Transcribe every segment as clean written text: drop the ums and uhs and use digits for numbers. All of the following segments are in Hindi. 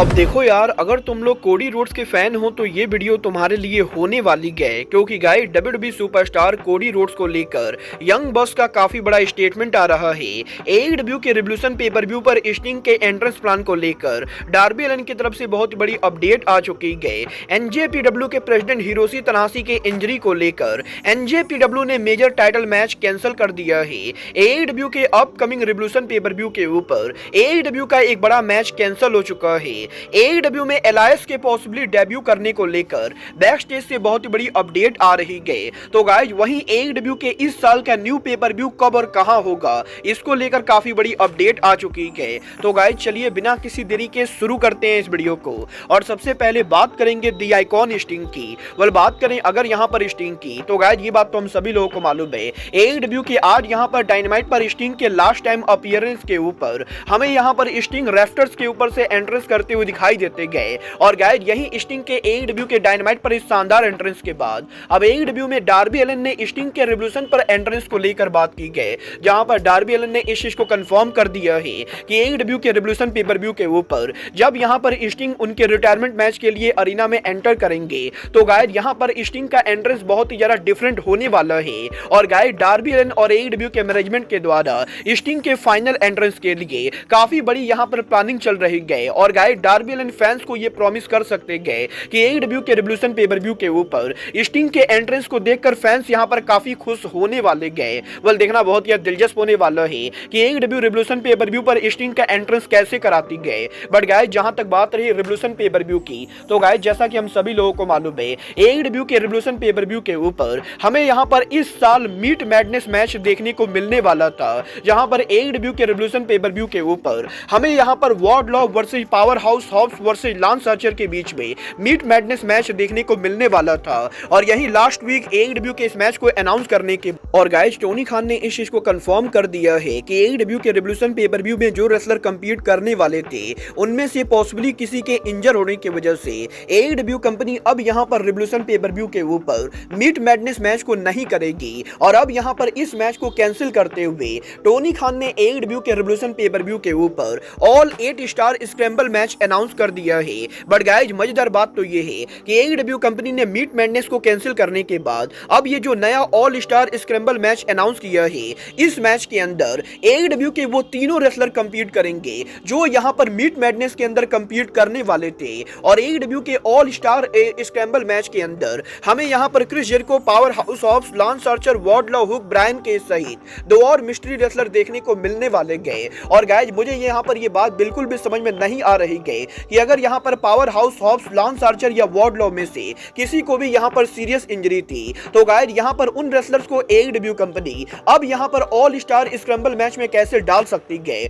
अब देखो यार, अगर तुम लोग कोडी रोड्स के फैन हो तो ये वीडियो तुम्हारे लिए होने वाली है, क्योंकि guys WWE superstar Cody Rhodes को लेकर यंग बॉस का काफी बड़ा स्टेटमेंट आ रहा है। एईडब्ल्यू के रिवोल्यूशन पेपर व्यू पर स्टिंग के एंट्रेंस प्लान को लेकर डार्बी एलन की तरफ से बहुत बड़ी अपडेट आ चुकी है। एनजेपीडब्ल्यू के प्रेसिडेंट हिरोशी तनाहाशी के इंजरी को लेकर एनजेपीडब्ल्यू ने मेजर टाइटल मैच कैंसिल कर दिया है। एईडब्ल्यू के अपकमिंग रिवोल्यूशन पेपर व्यू के ऊपर एईडब्ल्यू का एक बड़ा मैच कैंसिल हो चुका है। एईडब्ल्यू में एलायंस के पॉसिबली डेब्यू करने को लेकर बैक स्टेज से बहुत बड़ी अपडेट आ रही है। तो गाइस वहीं एईडब्ल्यू के इस साल का न्यू पेपर व्यू कब और कहां होगा, इसको लेकर काफी बड़ी अपडेट आ चुकी है। तो गाइस चलिए बिना किसी देरी के शुरू करते हैं इस वीडियो को। और सबसे पहले बात करेंगे दी आइकॉन स्टिंग की। बात करें अगर यहां पर स्टिंग की, तो गाइस ये बात तो हम सभी लोगों को मालूम है। एईडब्ल्यू के आज यहां पर डायनामाइट पर स्टिंग के लास्ट टाइम अपीयरेंस के ऊपर हमें यहां पर स्टिंग रेफ्टर्स के ऊपर से एंट्रेंस करते हुए दिखाई देते गए। और गाइस यही स्टिंग के एईडब्ल्यू के डायनामाइट पर इस शानदार एंट्रेंस के बाद अब एईडब्ल्यू में डार्बी एलन ने स्टिंग के रिवोल्यूशन पर एंट्रेंस को लेकर बात की गई, जहां पर डार्बी एलन ने इस चीज को कंफर्म कर दिया है कि एईडब्ल्यू के रिवोल्यूशन पेपर व्यू के ऊपर जब यहां पर स्टिंग उनके रिटायरमेंट मैच के लिए अरीना में एंटर करेंगे, तो गाइस यहां पर स्टिंग का एंट्रेंस बहुत ही ज्यादा डिफरेंट होने वाला है। और गाइस डार्बी एलन और एईडब्ल्यू के मैनेजमेंट के द्वारा स्टिंग के फाइनल एंट्रेंस के लिए काफी बड़ी यहां पर प्लानिंग चल रही है। और गाइस डार्बी एलन फैंस को ये प्रॉमिस कर सकते हैं कि एईडब्ल्यू के रिवोल्यूशन पेपर व्यू के ऊपर स्टिंग के एंट्रेंस को देखकर फैंस यहां पर काफी खुश होने वाले गए। देखना बहुत ही दिलचस्प होने वाला है कि एईडब्ल्यू रिवोल्यूशन पेपर व्यू पर स्टिंग का एंट्रेंस कैसे कराती गए। बट गाइस जहां तक बात रही रिवोल्यूशन पेपर व्यू की, तो गाइस जैसा कि हम सभी लोगों को मालूम है एईडब्ल्यू के रिवोल्यूशन पेपर व्यू के ऊपर हमें यहां पर इस साल मीट मैडनेस मैच देखने को मिलने वाला था, जहां पर एईडब्ल्यू के रिवोल्यूशन पेपर व्यू के ऊपर हमें यहां पर Wardlow versus power house Hobbs versus Lance Archer के बीच में मीट मैडनेस मैच देखने को मिलने वाला था। और यही लास्ट वीक एईडब्ल्यू के इस मैच को अनाउंस करने के और गाइस टोनी खान ने इस चीज को कंफर्म कर दिया है कि एईडब्ल्यू के रिवोल्यूशन पेपर व्यू में जो रेसलर कंपीट करने वाले थे उनमें से पॉसिबली किसी के इंजर होने की वजह से एईडब्ल्यू कंपनी अब यहां पर रिवोल्यूशन पेपर व्यू के ऊपर मीट मैडनेस मैच को नहीं करेगी। और अब यहां पर इस मैच को कैंसिल करते हुए टोनी खान ने एईडब्ल्यू के रिवोल्यूशन पेपर व्यू के ऊपर all 8 star scramble match announce कर दिया है। बट गाइस मजेदार बात तो ये है कि एईडब्ल्यू कंपनी ने मीट मैडनेस को कैंसिल करने के बाद अब ये जो नया all star scramble match announce किया है, इस मैच के अंदर एईडब्ल्यू के वो तीनों रेसलर कंपीट करेंगे जो यहां पर मीट मैडनेस के अंदर कंपीट करने वाले थे। और एईडब्ल्यू के ऑल स्टार स्क्रैम्बल मैच के अंदर हमें यहां पर Chris Jericho, power house of Lance Archer, Wardlow, Hook, Brian के सहित 2 और मिस्ट्री रेसलर देखने को मिलने वाले गए। और गाइस मुझे यहां पर ये बात बिल्कुल भी समझ में नहीं आ रही है कि अगर यहां पर power house Hobbs, Lance Archer या वार्डलॉ में से किसी को भी यहां पर सीरियस इंजरी थी, तो गाइस यहां पर उन रेसलर्स को एईडब्ल्यू कंपनी अब यहां पर ऑल स्टार स्क्रैम्बल मैच में कैसे डाल सकती है।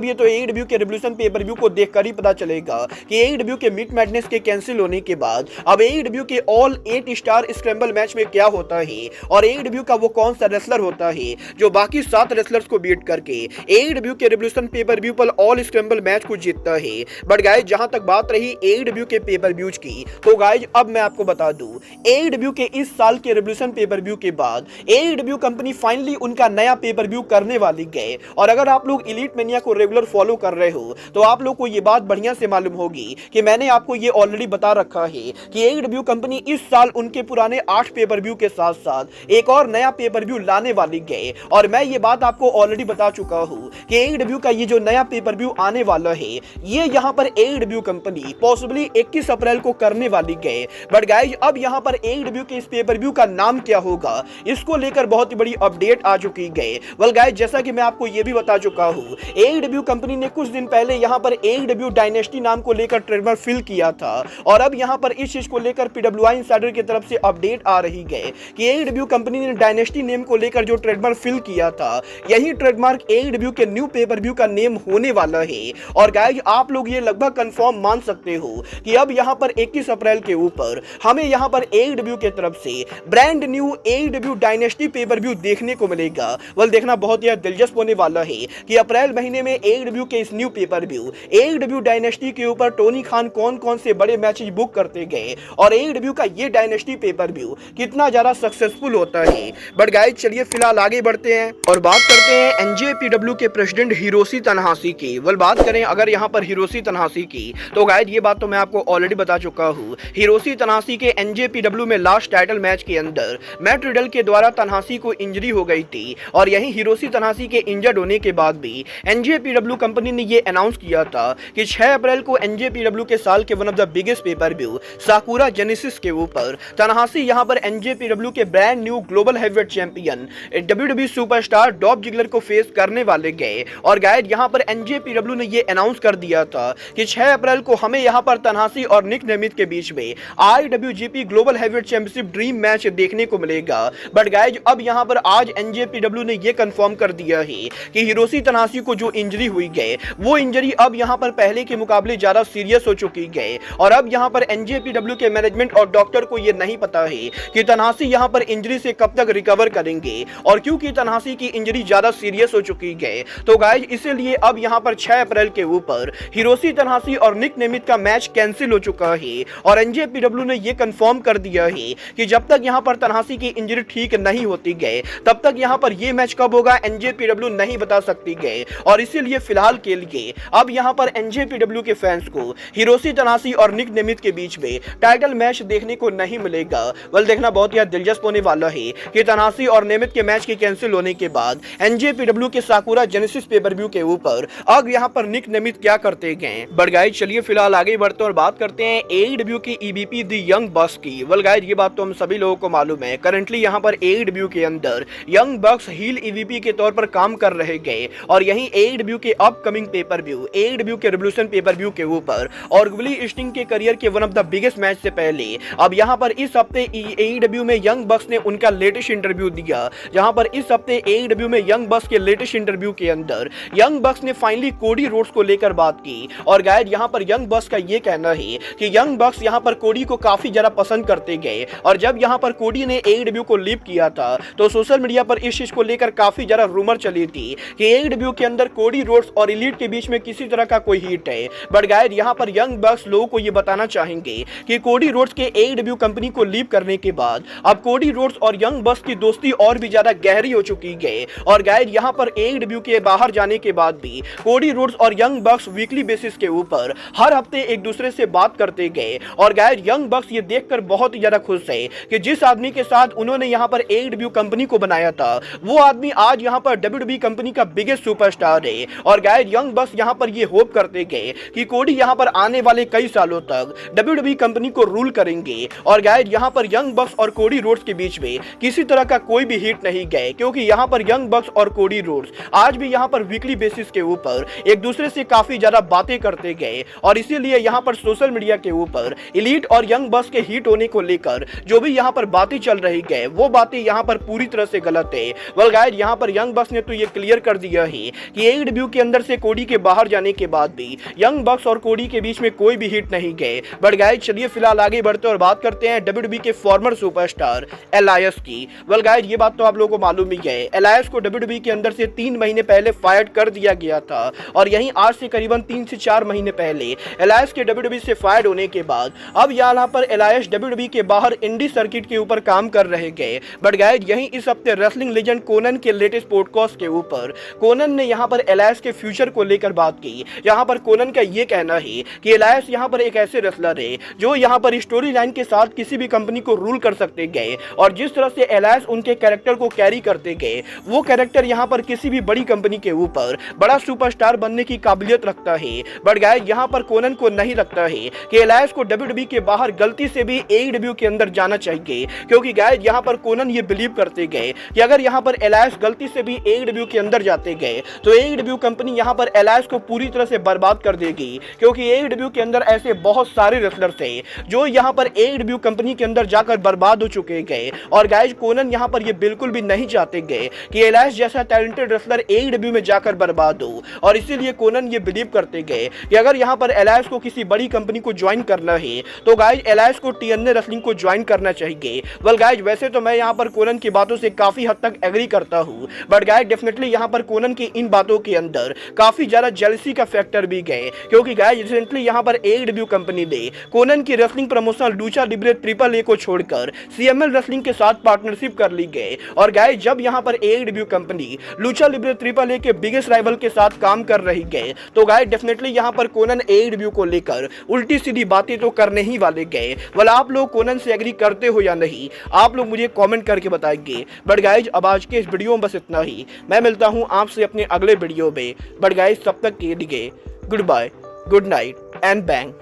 ये तो एईडब्ल्यू के रिवोल्यूशन पेपर व्यू को देखकर ही पता चलेगा कि एईडब्ल्यू के मीट मैडनेस के कैंसिल होने के बाद अब एईडब्ल्यू के ऑल 8 स्टार स्क्रैम्बल मैच में क्या होता है और एईडब्ल्यू का वो कौन सा रेसलर होता है जो बाकी 7 रेसलर्स को बीट करके एईडब्ल्यू के रिवोल्यूशन पेपर व्यू पर ऑल स्क्रैम्बल मैच को जीतता है। बट गाइस जहां तक बात रही एईडब्ल्यू के पेपर व्यूज की, तो गाइस अब मैं आपको बता दूं एईडब्ल्यू के इस साल के रिवोल्यूशन पेपर व्यू के बाद एईडब्ल्यू कंपनी फाइनली उनका नया पेपर व्यू करने वाली है। और अगर आप लोग एलीट मेनिया को रेगुलर फॉलो कर रहे हो तो आप लोग को ये बात बढ़िया से मालूम होगी कि मैंने आपको ये ऑलरेडी बता रखा है कि एईडब्ल्यू कंपनी इस साल उनके पुराने 8 पेपर व्यू के साथ साथ एक और नया पेपर व्यू लाने वाली है। और मैं ये बात आपको ऑलरेडी बता चुका हूं कि एईडब्ल्यू का ये जो नया पेपर व्यू आने वाला है ये यहां पर एईडब्ल्यू कंपनी पॉसिबली 21 अप्रैल को करने वाली है। बट गाइस अब यहां पर एईडब्ल्यू के इस पेपर व्यू का नाम क्या होगा, इसको लेकर बहुत ही बड़ी अपडेट आ चुकी है। गाइस जैसा कि मैं आपको ये भी बता चुका हूं एईडब्ल्यू कंपनी ने कुछ दिन पहले यहां पर एईडब्ल्यू डायनेस्टी नाम को लेकर ट्रेडमार्क फिल किया था। और अब यहां पर इस चीज को लेकर पीडब्ल्यूआई इनसाइडर की तरफ से अपडेट आ रही है कि एईडब्ल्यू कंपनी ने डायनेस्टी नेम को लेकर जो ट्रेडमार्क फिल किया था यही ट्रेडमार्क एईडब्ल्यू के न्यू पेपर व्यू का नेम होने वाला है। और गाइस आप लोग ये लगभग कंफर्म मान सकते हो कि अब यहां पर 21 अप्रैल के ऊपर हमें यहां पर एईडब्ल्यू की तरफ से brand new AEW dynasty pay per view देखने को मिलेगा। देखना बहुत ही दिलचस्प होने वाला है कि अप्रैल महीने में एईडब्ल्यू के इस new pay per view AEW dynasty के ऊपर टोनी खान कौन कौन से बड़े मैचेस बुक करते गए और एईडब्ल्यू का ये डायनेस्टी पेपर व्यू कितना ज्यादा सक्सेसफुल होता है। बट गाइस चलिए फिलहाल आगे बढ़ते हैं और बात करते हैं एनजेपीडब्ल्यू के प्रेसिडेंट हिरोशी तनाहाशी की। बात करें अगर यहाँ पर हिरोशी तनाहाशी की, तो गाइज ये बात तो मैं आपको ऑलरेडी बता चुका हूँ। हिरोशी तनाहाशी के एनजेपीडब्ल्यू में लास्ट टाइटल मैच के अंदर मैट रिडल के द्वारा तनाहाशी को इंजरी हो गई थी और यहीं हिरोशी तनाहाशी के इंजर्ड होने के बाद भी एनजेपीडब्ल्यू कंपनी ने ये अनाउंस किया था कि 6 अप्रैल को एनजेपीडब्ल्यू के साल के one of the biggest pay per view Sakura Genesis के ऊपर तनाहाशी यहां पर एनजेपीडब्ल्यू के brand new global heavyweight champion WWE superstar Dolph Ziggler को फेस करने वाले गए। और गाइस यहां पर एनजेपीडब्ल्यू ने ये अनाउंस कर दिया था कि 6 अप्रैल को हमें यहां पर तनाहाशी और निक नेमिथ के बीच में IWGP global heavyweight championship dream match देखने को मिलेगा। बट गाइस अब यहां पर आज एनजेपीडब्ल्यू ने ये कंफर्म कर दिया है कि हिरोशी तनाहाशी को जो इंजरी हुई गए वो इंजरी अब यहां पर पहले के मुकाबले ज्यादा सीरियस हो चुकी है और अब यहां पर एनजेपीडब्ल्यू के मैनेजमेंट और डॉक्टर को ये नहीं पता है कि तनाहाशी यहां पर इंजरी से कब तक रिकवर करेंगे। और क्योंकि तनाहाशी की इंजरी ज्यादा सीरियस हो चुकी है तो गाइस इसीलिए अब यहां पर 6 अप्रैल के ऊपर हिरोशी तनाहाशी और निक नेमिथ का मैच कैंसिल हो चुका है और एनजेपीडब्ल्यू ने यह कंफर्म कर दिया है कि जब तक यहां पर तनाहाशी की इंजरी ठीक नहीं होती है तब तक यहां पर यह मैच कब होगा एनजेपीडब्ल्यू नहीं बता सकती है। और इसीलिए फिलहाल के लिए अब यहां पर एनजेपीडब्ल्यू के फैंस को हिरोशी तनाहाशी और निक नेमिथ के बीच में टाइटल मैच देखने को नहीं मिलेगा। वेल देखना बहुत ही दिलचस्प होने वाला है कि तनाहाशी और नेमिथ के मैच के कैंसिल होने के बाद एनजेपीडब्ल्यू के साकुरा जेनेसिस पेपर व्यू के ऊपर अब यहां पर निक नेमिथ क्या करते गए। बट गाइस चलिए फिलहाल आगे बढ़ते और बात करते हैं एईडब्ल्यू के ईवीपी द यंग बक्स की। वेल गाइस ये बात तो हम सभी लोगों को मालूम है, करंटली यहां पर एईडब्ल्यू के अंदर यंग बक्स हील ईवीपी के तौर पर काम कर रहे गए और यहीं एईडब्ल्यू के अपकमिंग पेपर व्यू एईडब्ल्यू के रिवोल्यूशन पेपर व्यू के ऊपर और विली स्टिंग के करियर के one of the biggest match से पहले अब यहां पर इस हफ्ते एईडब्ल्यू में यंग बक्स ने उनका लेटेस्ट इंटरव्यू दिया, जहां पर इस हफ्ते एईडब्ल्यू में यंग बक्स के लेटेस्ट इंटरव्यू के अंदर यंग बक्स ने फाइनली कोडी रोड्स को लेकर बात की। और गाइस यहां पर यंग बक्स का यह कहना है कि यंग बक्स यहां पर कोडी को काफी ज्यादा पसंद करते गए और जब यहां पर कोडी ने एईडब्ल्यू को लीव किया था तो सोशल मीडिया पर इस चीज को लेकर काफी ज्यादा रूमर चली थी कि एईडब्ल्यू के अंदर कोडी रोड्स और एलीट के बीच में किसी तरह का कोई हिट है। बट गाइस यहां पर यंग बक्स लोगों को यह बताना चाहेंगे कि कोडी रोड्स के एईडब्ल्यू कंपनी को लीव करने के बाद अब कोडी रोड्स और यंग बक्स की दोस्ती और भी ज्यादा गहरी हो चुकी है। और गाइस यहां पर एईडब्ल्यू के बाहर जाने के बाद भी कोडी रोड्स और यंग बक्स वीकली बेसिस के ऊपर हर हफ्ते एक दूसरे से बात करते गए और गाइस यंग बक्स ये देखकर बहुत ही ज्यादा खुश है कि जिस आदमी के साथ उन्होंने यहां पर एईडब्ल्यू कंपनी को बनाया था वो आदमी आज यहां पर डब्ल्यूडब्ल्यूई कंपनी का बिगेस्ट सुपरस्टार है। और गाइस यंग बक्स यहां पर ये होप करते गए कि कोडी यहां पर आने वाले कई सालों तक डब्ल्यूडब्ल्यूई कंपनी को रूल करेंगे। और गाइस यहां पर यंग बक्स और कोडी रोड्स के बीच में किसी तरह का कोई भी हिट नहीं गए क्योंकि यहां पर यंग बक्स और कोडी रोड्स आज भी यहां पर वीकली बेसिस के ऊपर एक दूसरे से काफी ज्यादा बातें करते गए और इसीलिए यहां पर सोशल मीडिया के ऊपर एलीट और यंग बक्स के हिट होने को लेकर जो भी यहां पर बातें चल रही है वो बातें यहां पर पूरी तरह से गलत है। वेल गाइस यहां पर यंग बक्स ने तो ये क्लियर कर दिया है कि एईडब्ल्यू के अंदर से कोडी के बाहर जाने के बाद भी यंग बक्स और कोडी के बीच में कोई भी हिट नहीं गए। बट गाइस चलिए फिलहाल आगे बढ़ते और बात करते हैं डब्ल्यूडब्ल्यूई के फॉर्मर सुपरस्टार एलायस की। वेल गाइस ये बात तो आप लोगों को मालूम ही है, एलायस को डब्ल्यूडब्ल्यूई के अंदर से 3 महीने पहले फायर कर दिया गया था और यहीं आज से करीबन 3 से 4 महीने पहले एलायस के डब्ल्यूडब्ल्यूई से फायर होने के बाद अब यहां पर एलायस डब्ल्यूडब्ल्यूई के बाहर इंडी सर्किट के ऊपर काम कर रहे गए। बट गाइस यहीं इस हफ्ते रेसलिंग लेजेंड कोनन के लेटेस्ट पॉडकास्ट के ऊपर कोनन ने यहां पर एलायस के फ्यूचर को लेकर बात की। यहां पर कोनन का यह कहना है कि एलायस यहां पर एक ऐसे रेसलर है जो यहां पर स्टोरी लाइन के साथ किसी भी कंपनी को रूल कर सकते गए और जिस तरह से एलायस उनके कैरेक्टर को कैरी करते गए वो कैरेक्टर यहां पर किसी भी बड़ी कंपनी के ऊपर बड़ा सुपरस्टार बनने की काबिलियत रखता है। बट गाइस यहां पर कोनन को नहीं लगता है कि एलायस को डब्ल्यूडब्ल्यूई के बाहर गलती से भी एईडब्ल्यू के अंदर जाना चाहिए क्योंकि गाइस यहां पर कोनन ये बिलीव करते गए कि अगर यहां पर एलायस गलती से भी एईडब्ल्यू के अंदर जाते गए तो एईडब्ल्यू कंपनी यहां पर एलायस को पूरी तरह से बर्बाद कर देगी क्योंकि एईडब्ल्यू के अंदर ऐसे बहुत सारे रेसलर थे जो यहां पर एईडब्ल्यू कंपनी के अंदर जाकर बर्बाद हो चुके गए। और गाइस कोनन यहां पर ये बिल्कुल भी नहीं चाहते गए कि एलायस जैसा टैलेंटेड रेसलर एईडब्ल्यू में जाकर बर्बाद हो और इसीलिए कोनन ये बिलीव करते गए कि अगर यहां पर एलायस को किसी बड़ी कंपनी को ज्वाइन करना है तो गाइस एलायस को टीएनए रेसलिंग को ज्वाइन करना चाहिए। वेल गाइस वैसे तो मैं यहां पर कोनन की बातों से काफी हद तक एग्री करता हूं बट गाइस डेफिनेटली यहां पर कोनन की इन बातों के अंदर काफी ज्यादा जेलसी का फैक्टर भी गए क्योंकि गाइस रिसेंटली यहां पर एईडब्ल्यू कंपनी ने कोनन की wrestling promotion Lucha Libre triple A को छोड़कर सीएमएल रेसलिंग के साथ पार्टनरशिप कर ली गई। और गाइस जब यहां पर AEW company Lucha Libre triple A के बिगेस्ट राइवल के साथ काम कर रही है तो गाइस डेफिनेटली यहां पर पर कोनन ए रिव्यू को लेकर उल्टी सीधी बातें तो करने ही वाले गए। वाला आप लोग कोनन से एग्री करते हो या नहीं, आप लोग मुझे कमेंट करके बताएंगे। बट गाइज अब आज के इस वीडियो में बस इतना ही। मैं मिलता हूं आपसे अपने अगले वीडियो में। बट गाइज तब तक के लिए goodbye, good night and bang.